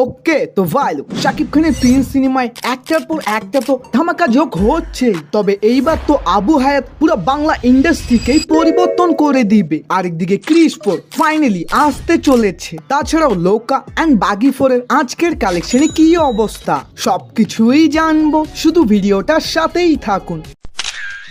ওকে তো ভাই শাকিব খানের প্রিন্স সিনেমায় একটার পর একটা তো ধামাকা যোগ হচ্ছে, তবে এইবার তো আবু হায়াত পুরো বাংলা ইন্ডাস্ট্রিকেই পরিবর্তন করে দিবে। আরেকদিকে ক্রিস 4 ফাইনালি আসতে চলেছে। তাছাড়াও লোকা অ্যান্ড বাগি 4 এর আজকের কালেকশনে কি অবস্থা সবকিছুই জানবো, শুধু ভিডিওটার সাথেই থাকুন।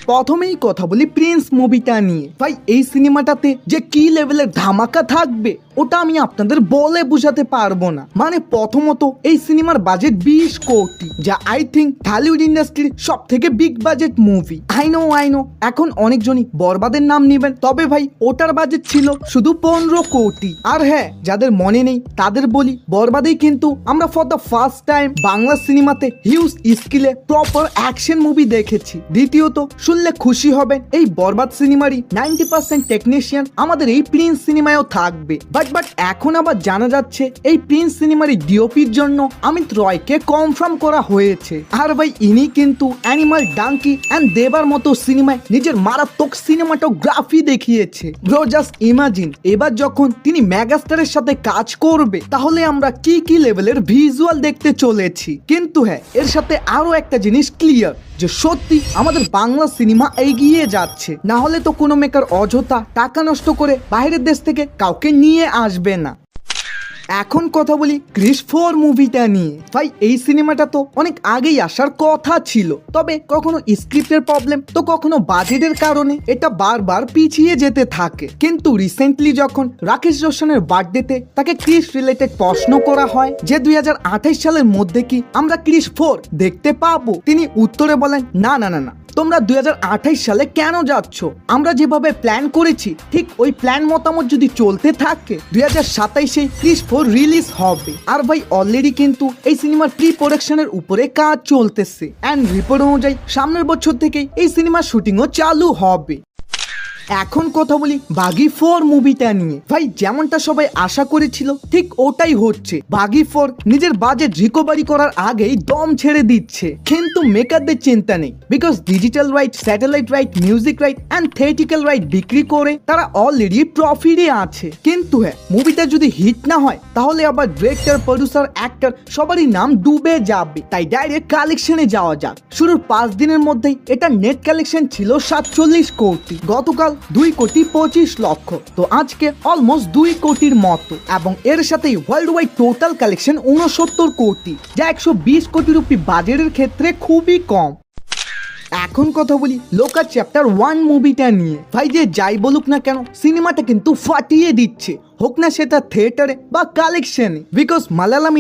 প্রথমেই কথা বলি প্রিন্স মুভিটা নিয়ে। ভাই এই সিনেমাটাতে যে কি লেভেলের ধামাকা থাকবে ওটা আমি আপনাদের বলে বোঝাতে পারবো না। মানে প্রথমত এই সিনেমার বাজেট 20 কোটি, যা আই থিঙ্ক ঢালিউড ইন্ডাস্ট্রির সব থেকে big budget movie. I know এখন অনেকজনই বরবাদের নাম নেবেন, তবে ভাই ওটার বাজেট ছিল শুধু 15 কোটি। আর হ্যাঁ, যাদের মনে নেই তাদের বলি, বরবাদেই কিন্তু আমরা for the first time Bangla সিনেমাতে হিউজ স্কিলে প্রপার অ্যাকশন মুভি দেখেছি। দ্বিতীয়ত শুনলে খুশি হবেন, এই বরবাদ সিনেমারই 90% টেকনিশিয়ান আমাদের এই প্রিন্স সিনেমায়ও থাকবে। বাট এখন আবার জানা যাচ্ছে এই প্রিন্স সিনেমারই ডিওপির জন্য অমিত রয়কে কনফার্ম করা হয়েছে। আর ভাই ইনি কিন্তু অ্যানিমাল ডাঙ্কি অ্যান্ড দেবার মতো সিনেমায় নিজের মারাত্মক সিনেমাটোগ্রাফি দেখিয়েছে। ব্রো জাস্ট ইমাজিন, এবার যখন তিনি মেগাস্টারের সাথে কাজ করবে তাহলে আমরা কি কি লেভেলের ভিজুয়াল দেখতে চলেছি। কিন্তু হ্যাঁ, এর সাথে আরো একটা জিনিস ক্লিয়ার যে সত্যি আমাদের বাংলা সিনেমা এগিয়ে যাচ্ছে, না হলে তো কোনো মেকার অযথা টাকা নষ্ট করে বাইরের দেশ থেকে কাউকে নিয়ে আসবে না। এখন কথা বলি ক্রিস 4 মুভিটা নিয়ে। ভাই এই সিনেমাটা তো অনেক আগেই আসার কথা ছিল, তবে কখনো স্ক্রিপ্টের প্রবলেম তো কখনো বাজেটের কারণে এটা বারবার পিছিয়ে যেতে থাকে। কিন্তু রিসেন্টলি যখন রাকেশ রোশনের বার্থডেতে তাকে ক্রিস রিলেটেড প্রশ্ন করা হয় যে 2028 সালের মধ্যে কি আমরা ক্রিস 4 দেখতে পাবো, তিনি উত্তরে বলেন না, তোমরা 2028 সালে কেন যাচ্ছ? আমরা যেভাবে প্ল্যান করেছি ঠিক ওই প্ল্যান মতামত যদি চলতে থাকে 2027-এ ক্রিস 4 রিলিজ হবে। আর ভাই অলরেডি কিন্তু এই সিনেমার প্রি প্রোডাকশনের উপরে কাজ চলতেছে অ্যান্ড রিপোর্ট অনুযায়ী সামনের বছর থেকেই এই সিনেমার শুটিংও চালু হবে। এখন কথা বলি বাগি 4 মুভিটা নিয়ে। ভাই যেমনটা সবাই আশা করেছিল ঠিক ওটাই হচ্ছে। বাগি 4 নিজের বাজেট রিকভারি করার আগেই দম ছেড়ে দিচ্ছে, কিন্তু মেকারদের চিন্তা নেই, because digital right, satellite right, music right and theatrical right বিক্রি করে তারা অলরেডি প্রফিটে আছে। কিন্তু হ্যাঁ, মুভিটা যদি হিট না হয় তাহলে আবার ডিরেক্টর, প্রডিউসার, অ্যাক্টর সবারই নাম ডুবে যাবে। তাই ডাইরেক্ট কালেকশনে যাওয়া যাক। শুরুর 5 দিনের মধ্যেই এটা নেট কালেকশন ছিল 47 কোটি, গতকাল 2,25,00,000, তো আজকে অলমোস্ট 2 কোটির মতো, এবং এর সাথেই ওয়ার্ল্ড ওয়াইড টোটাল কালেকশন 69 কোটি, যা 120 কোটি রুপি বাজেটের ক্ষেত্রে খুবই কম। এখন কথা বলি লোকা চ্যাপ্টার 1 মুভিটা নিয়ে। ভাই যে যাই বলুক না কেন সিনেমাটা কিন্তু ফাটিয়ে দিচ্ছে, হোক না সেটা থিয়েটারে বা কালেকশনে, বিকজ মালায়ালাম